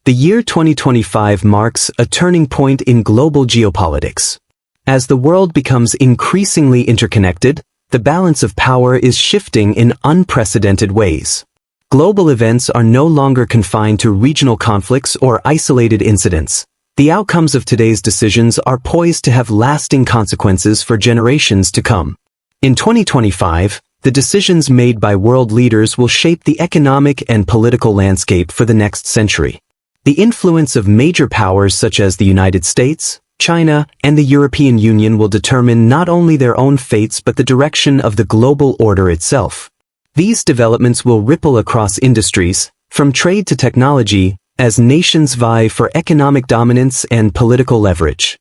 The year 2025 marks a turning point in global geopolitics. As the world becomes increasingly interconnected, the balance of power is shifting in unprecedented ways. Global events are no longer confined to regional conflicts or isolated incidents. The outcomes of today's decisions are poised to have lasting consequences for generations to come. In 2025, the decisions made by world leaders will shape the economic and political landscape for the next century. The influence of major powers such as the United States, China, and the European Union will determine not only their own fates but the direction of the global order itself. These developments will ripple across industries, from trade to technology, as nations vie for economic dominance and political leverage.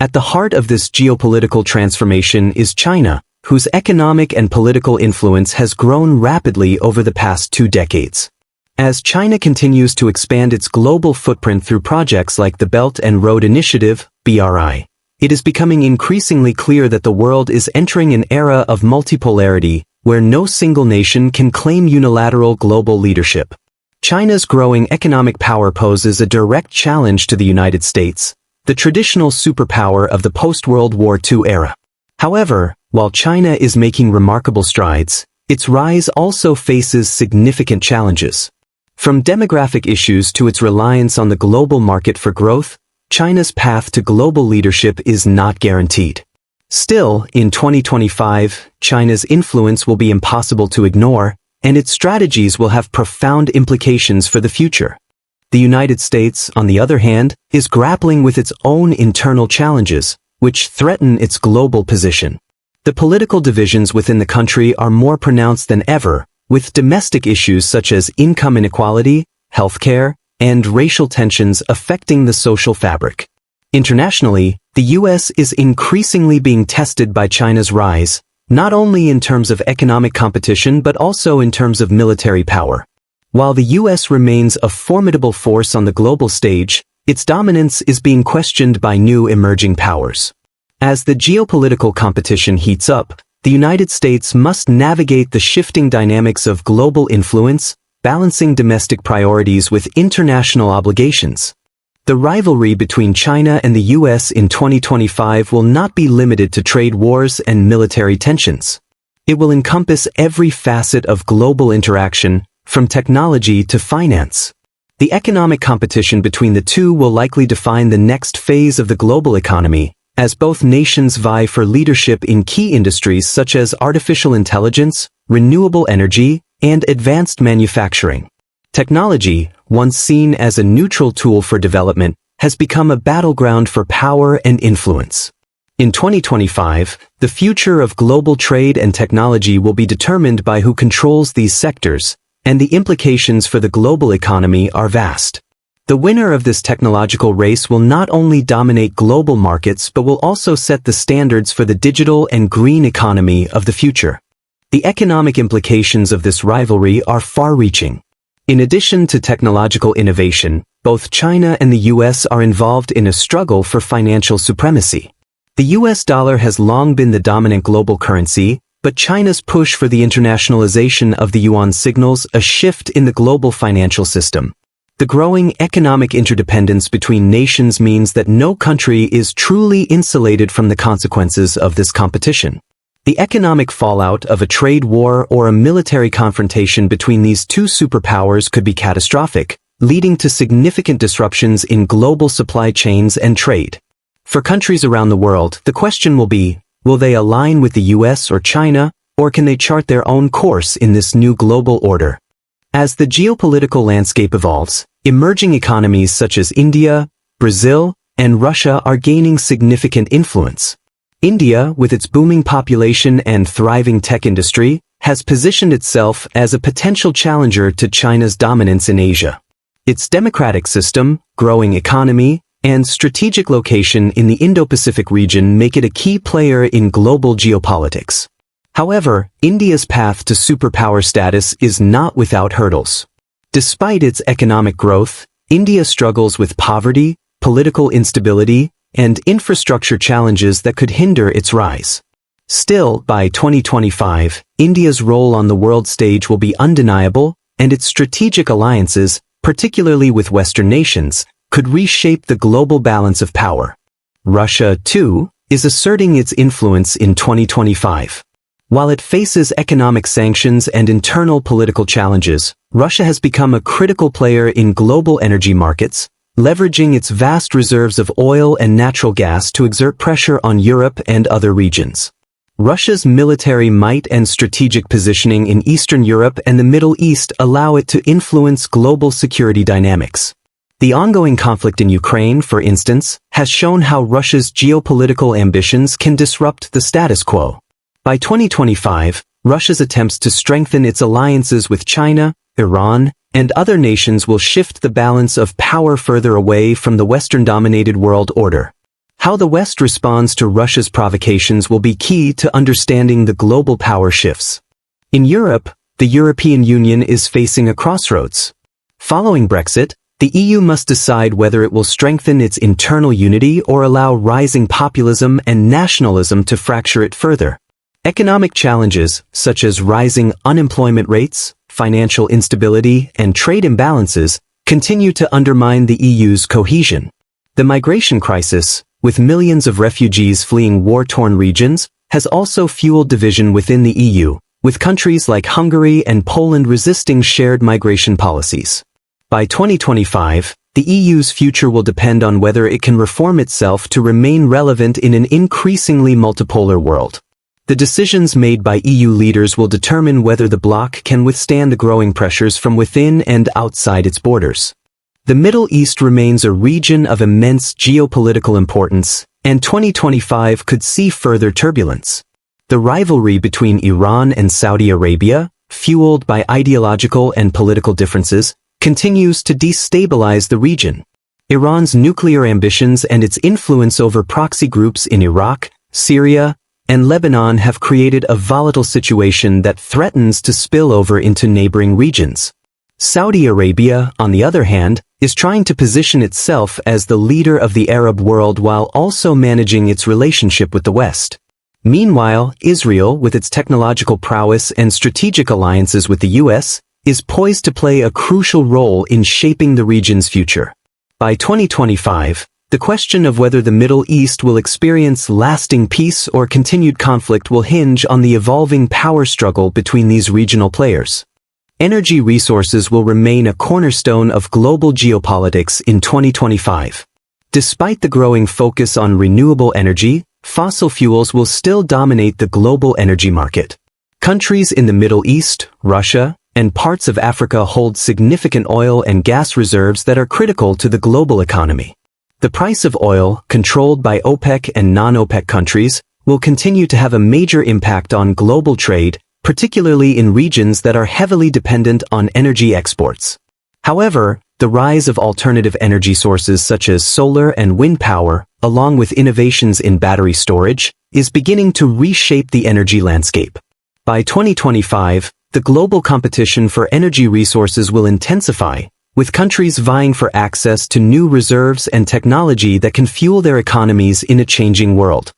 At the heart of this geopolitical transformation is China, whose economic and political influence has grown rapidly over the past 2 decades. As China continues to expand its global footprint through projects like the Belt and Road Initiative, BRI, it is becoming increasingly clear that the world is entering an era of multipolarity, where no single nation can claim unilateral global leadership. China's growing economic power poses a direct challenge to the United States, the traditional superpower of the post-World War II era. However, while China is making remarkable strides, its rise also faces significant challenges. From demographic issues to its reliance on the global market for growth, China's path to global leadership is not guaranteed. Still, in 2025, China's influence will be impossible to ignore, and its strategies will have profound implications for the future. The United States, on the other hand, is grappling with its own internal challenges, which threaten its global position. The political divisions within the country are more pronounced than ever, with domestic issues such as income inequality, healthcare, and racial tensions affecting the social fabric. Internationally, the U.S. is increasingly being tested by China's rise, not only in terms of economic competition but also in terms of military power. While the U.S. remains a formidable force on the global stage, its dominance is being questioned by new emerging powers. As the geopolitical competition heats up, the United States must navigate the shifting dynamics of global influence, balancing domestic priorities with international obligations. The rivalry between China and the U.S. in 2025 will not be limited to trade wars and military tensions. It will encompass every facet of global interaction, from technology to finance. The economic competition between the two will likely define the next phase of the global economy, as both nations vie for leadership in key industries such as artificial intelligence, renewable energy, and advanced manufacturing. Technology, once seen as a neutral tool for development, has become a battleground for power and influence. In 2025, the future of global trade and technology will be determined by who controls these sectors, and the implications for the global economy are vast. The winner of this technological race will not only dominate global markets but will also set the standards for the digital and green economy of the future. The economic implications of this rivalry are far-reaching. In addition to technological innovation, both China and the U.S. are involved in a struggle for financial supremacy. The U.S. dollar has long been the dominant global currency, but China's push for the internationalization of the yuan signals a shift in the global financial system. The growing economic interdependence between nations means that no country is truly insulated from the consequences of this competition. The economic fallout of a trade war or a military confrontation between these two superpowers could be catastrophic, leading to significant disruptions in global supply chains and trade. For countries around the world, the question will be, will they align with the US or China, or can they chart their own course in this new global order? As the geopolitical landscape evolves, emerging economies such as India, Brazil, and Russia are gaining significant influence. India, with its booming population and thriving tech industry, has positioned itself as a potential challenger to China's dominance in Asia. Its democratic system, growing economy, and strategic location in the Indo-Pacific region make it a key player in global geopolitics. However, India's path to superpower status is not without hurdles. Despite its economic growth, India struggles with poverty, political instability, and infrastructure challenges that could hinder its rise. Still, by 2025, India's role on the world stage will be undeniable, and its strategic alliances, particularly with Western nations, could reshape the global balance of power. Russia, too, is asserting its influence in 2025. While it faces economic sanctions and internal political challenges, Russia has become a critical player in global energy markets, leveraging its vast reserves of oil and natural gas to exert pressure on Europe and other regions. Russia's military might and strategic positioning in Eastern Europe and the Middle East allow it to influence global security dynamics. The ongoing conflict in Ukraine, for instance, has shown how Russia's geopolitical ambitions can disrupt the status quo. By 2025, Russia's attempts to strengthen its alliances with China, Iran, and other nations will shift the balance of power further away from the Western-dominated world order. How the West responds to Russia's provocations will be key to understanding the global power shifts. In Europe, the European Union is facing a crossroads. Following Brexit, the EU must decide whether it will strengthen its internal unity or allow rising populism and nationalism to fracture it further. Economic challenges, such as rising unemployment rates, financial instability, and trade imbalances, continue to undermine the EU's cohesion. The migration crisis, with millions of refugees fleeing war-torn regions, has also fueled division within the EU, with countries like Hungary and Poland resisting shared migration policies. By 2025, the EU's future will depend on whether it can reform itself to remain relevant in an increasingly multipolar world. The decisions made by EU leaders will determine whether the bloc can withstand the growing pressures from within and outside its borders. The Middle East remains a region of immense geopolitical importance, and 2025 could see further turbulence. The rivalry between Iran and Saudi Arabia, fueled by ideological and political differences, continues to destabilize the region. Iran's nuclear ambitions and its influence over proxy groups in Iraq, Syria, and Lebanon have created a volatile situation that threatens to spill over into neighboring regions. Saudi Arabia, on the other hand, is trying to position itself as the leader of the Arab world while also managing its relationship with the West. Meanwhile, Israel, with its technological prowess and strategic alliances with the US, is poised to play a crucial role in shaping the region's future. By 2025, the question of whether the Middle East will experience lasting peace or continued conflict will hinge on the evolving power struggle between these regional players. Energy resources will remain a cornerstone of global geopolitics in 2025. Despite the growing focus on renewable energy, fossil fuels will still dominate the global energy market. Countries in the Middle East, Russia, and parts of Africa hold significant oil and gas reserves that are critical to the global economy. The price of oil, controlled by OPEC and non-OPEC countries, will continue to have a major impact on global trade, particularly in regions that are heavily dependent on energy exports. However, the rise of alternative energy sources such as solar and wind power, along with innovations in battery storage, is beginning to reshape the energy landscape. By 2025, the global competition for energy resources will intensify, with countries vying for access to new reserves and technology that can fuel their economies in a changing world.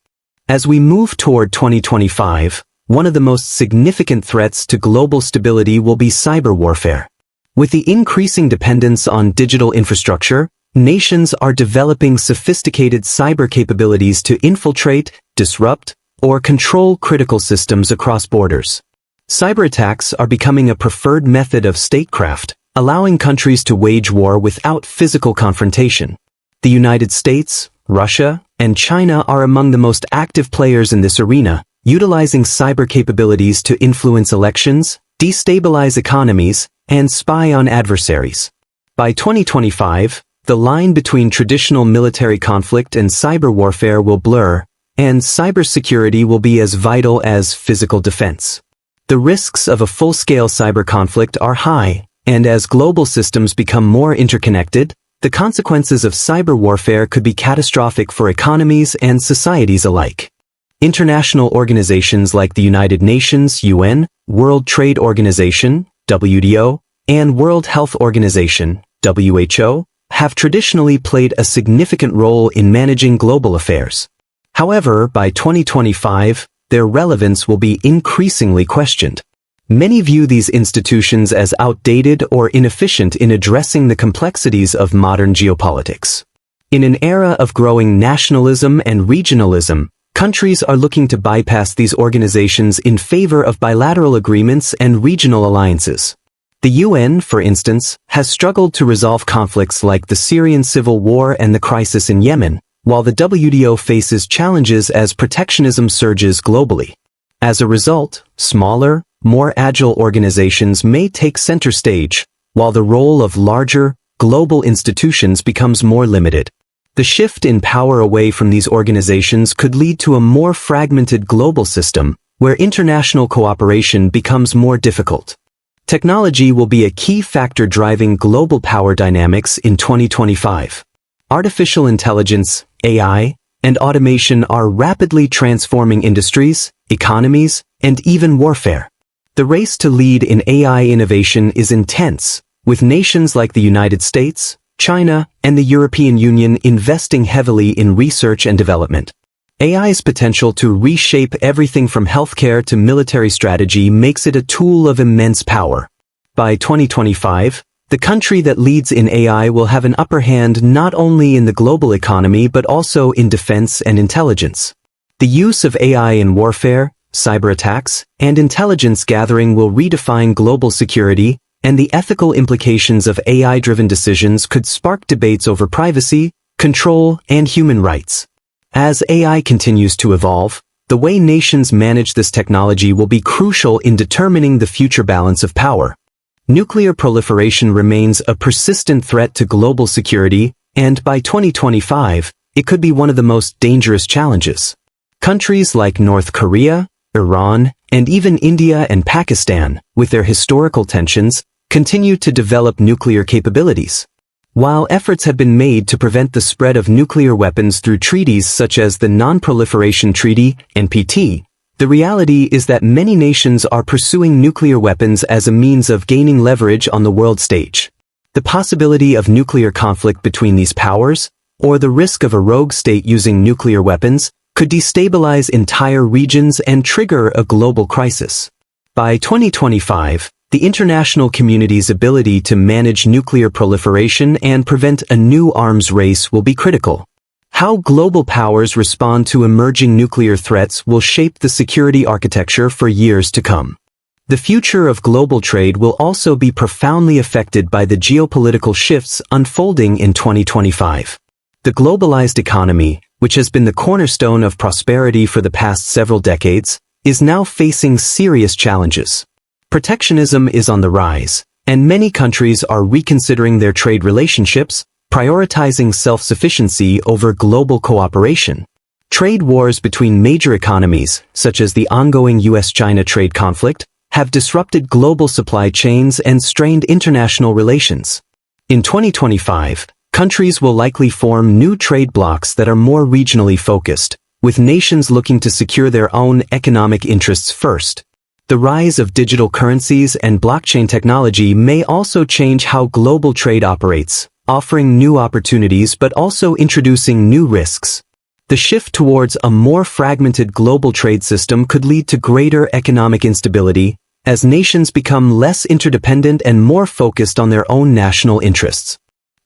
As we move toward 2025, one of the most significant threats to global stability will be cyber warfare. With the increasing dependence on digital infrastructure, nations are developing sophisticated cyber capabilities to infiltrate, disrupt, or control critical systems across borders. Cyber attacks are becoming a preferred method of statecraft, allowing countries to wage war without physical confrontation. The United States, Russia, and China are among the most active players in this arena, utilizing cyber capabilities to influence elections, destabilize economies, and spy on adversaries. By 2025, the line between traditional military conflict and cyber warfare will blur, and cybersecurity will be as vital as physical defense. The risks of a full-scale cyber conflict are high, and as global systems become more interconnected, the consequences of cyber warfare could be catastrophic for economies and societies alike. International organizations like the United Nations (UN), World Trade Organization (WTO), and World Health Organization (WHO) have traditionally played a significant role in managing global affairs. However, by 2025, their relevance will be increasingly questioned. Many view these institutions as outdated or inefficient in addressing the complexities of modern geopolitics. In an era of growing nationalism and regionalism, countries are looking to bypass these organizations in favor of bilateral agreements and regional alliances. The UN, for instance, has struggled to resolve conflicts like the Syrian civil war and the crisis in Yemen, while the WTO faces challenges as protectionism surges globally. As a result, smaller, more agile organizations may take center stage, while the role of larger, global institutions becomes more limited. The shift in power away from these organizations could lead to a more fragmented global system, where international cooperation becomes more difficult. Technology will be a key factor driving global power dynamics in 2025. Artificial intelligence, AI, and automation are rapidly transforming industries, economies, and even warfare. The race to lead in AI innovation is intense, with nations like the United States, China, and the European Union investing heavily in research and development. AI's potential to reshape everything from healthcare to military strategy makes it a tool of immense power. By 2025, the country that leads in AI will have an upper hand not only in the global economy but also in defense and intelligence. The use of AI in warfare, cyber attacks, and intelligence gathering will redefine global security, and the ethical implications of AI-driven decisions could spark debates over privacy, control, and human rights. As AI continues to evolve, the way nations manage this technology will be crucial in determining the future balance of power. Nuclear proliferation remains a persistent threat to global security, and by 2025, it could be one of the most dangerous challenges. Countries like North Korea, Iran, and even India and Pakistan, with their historical tensions, continue to develop nuclear capabilities. While efforts have been made to prevent the spread of nuclear weapons through treaties such as the Non-Proliferation Treaty, NPT, the reality is that many nations are pursuing nuclear weapons as a means of gaining leverage on the world stage. The possibility of nuclear conflict between these powers, or the risk of a rogue state using nuclear weapons, could destabilize entire regions and trigger a global crisis. By 2025, the international community's ability to manage nuclear proliferation and prevent a new arms race will be critical. How global powers respond to emerging nuclear threats will shape the security architecture for years to come. The future of global trade will also be profoundly affected by the geopolitical shifts unfolding in 2025. The globalized economy, which has been the cornerstone of prosperity for the past several decades, is now facing serious challenges. Protectionism is on the rise, and many countries are reconsidering their trade relationships, prioritizing self-sufficiency over global cooperation. Trade wars between major economies, such as the ongoing US-China trade conflict, have disrupted global supply chains and strained international relations. In 2025, countries will likely form new trade blocs that are more regionally focused, with nations looking to secure their own economic interests first. The rise of digital currencies and blockchain technology may also change how global trade operates, offering new opportunities but also introducing new risks. The shift towards a more fragmented global trade system could lead to greater economic instability, as nations become less interdependent and more focused on their own national interests.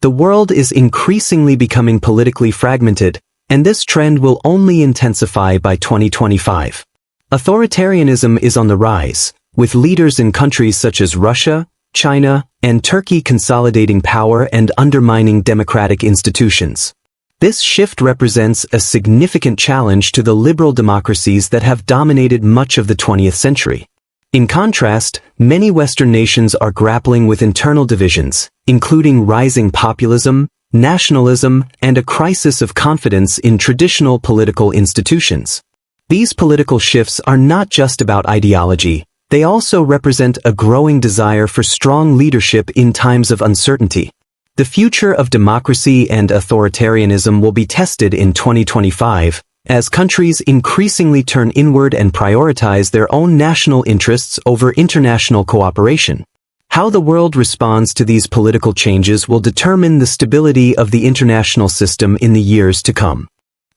The world is increasingly becoming politically fragmented, and this trend will only intensify by 2025. Authoritarianism is on the rise, with leaders in countries such as Russia, China, and Turkey consolidating power and undermining democratic institutions. This shift represents a significant challenge to the liberal democracies that have dominated much of the 20th century. In contrast, many Western nations are grappling with internal divisions, including rising populism, nationalism, and a crisis of confidence in traditional political institutions. These political shifts are not just about ideology, they also represent a growing desire for strong leadership in times of uncertainty. The future of democracy and authoritarianism will be tested in 2025, as countries increasingly turn inward and prioritize their own national interests over international cooperation. How the world responds to these political changes will determine the stability of the international system in the years to come.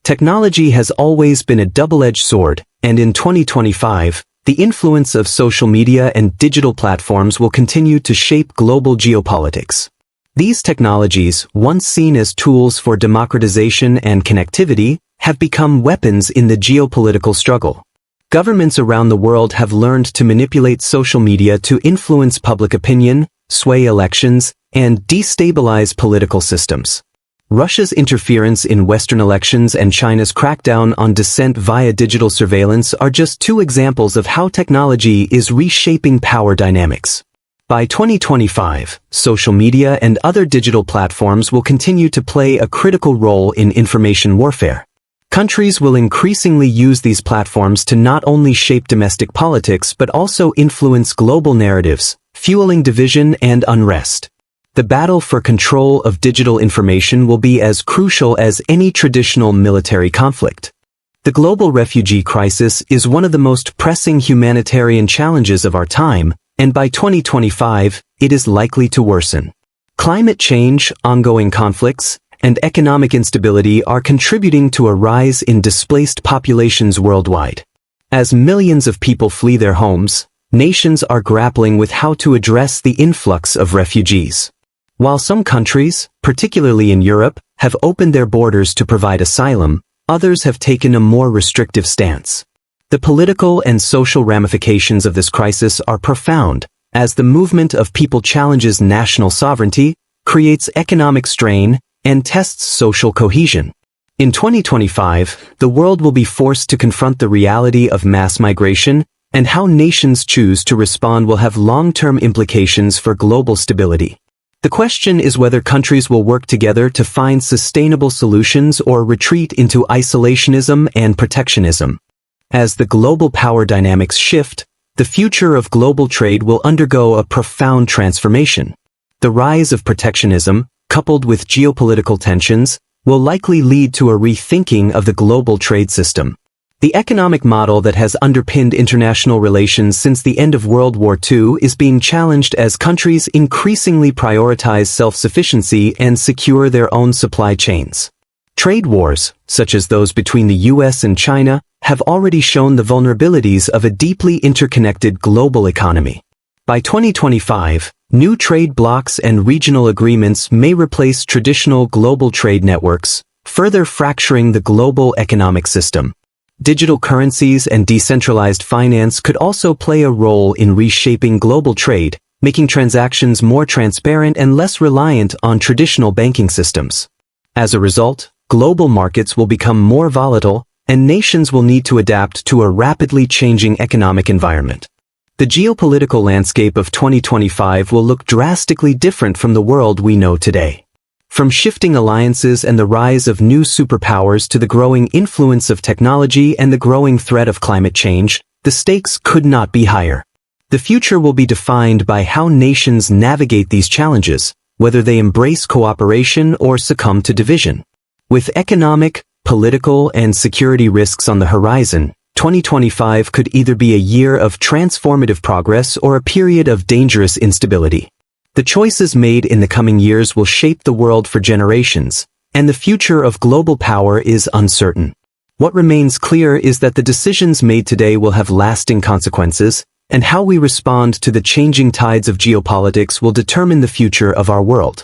Technology has always been a double-edged sword, and in 2025, the influence of social media and digital platforms will continue to shape global geopolitics. These technologies, once seen as tools for democratization and connectivity, have become weapons in the geopolitical struggle. Governments around the world have learned to manipulate social media to influence public opinion, sway elections, and destabilize political systems. Russia's interference in Western elections and China's crackdown on dissent via digital surveillance are just two examples of how technology is reshaping power dynamics. By 2025, social media and other digital platforms will continue to play a critical role in information warfare. Countries will increasingly use these platforms to not only shape domestic politics but also influence global narratives, fueling division and unrest. The battle for control of digital information will be as crucial as any traditional military conflict. The global refugee crisis is one of the most pressing humanitarian challenges of our time, and by 2025, it is likely to worsen. Climate change, ongoing conflicts, and economic instability are contributing to a rise in displaced populations worldwide. As millions of people flee their homes, nations are grappling with how to address the influx of refugees. While some countries, particularly in Europe, have opened their borders to provide asylum, others have taken a more restrictive stance. The political and social ramifications of this crisis are profound, as the movement of people challenges national sovereignty, creates economic strain, and tests social cohesion. In 2025, the world will be forced to confront the reality of mass migration, and how nations choose to respond will have long-term implications for global stability. The question is whether countries will work together to find sustainable solutions or retreat into isolationism and protectionism. As the global power dynamics shift, the future of global trade will undergo a profound transformation. The rise of protectionism, coupled with geopolitical tensions, will likely lead to a rethinking of the global trade system. The economic model that has underpinned international relations since the end of World War II is being challenged as countries increasingly prioritize self-sufficiency and secure their own supply chains. Trade wars, such as those between the US and China, have already shown the vulnerabilities of a deeply interconnected global economy. By 2025, new trade blocs and regional agreements may replace traditional global trade networks, further fracturing the global economic system. Digital currencies and decentralized finance could also play a role in reshaping global trade, making transactions more transparent and less reliant on traditional banking systems. As a result, global markets will become more volatile, and nations will need to adapt to a rapidly changing economic environment. The geopolitical landscape of 2025 will look drastically different from the world we know today. From shifting alliances and the rise of new superpowers to the growing influence of technology and the growing threat of climate change, the stakes could not be higher. The future will be defined by how nations navigate these challenges, whether they embrace cooperation or succumb to division. With economic, political, and security risks on the horizon, 2025 could either be a year of transformative progress or a period of dangerous instability. The choices made in the coming years will shape the world for generations, and the future of global power is uncertain. What remains clear is that the decisions made today will have lasting consequences, and how we respond to the changing tides of geopolitics will determine the future of our world.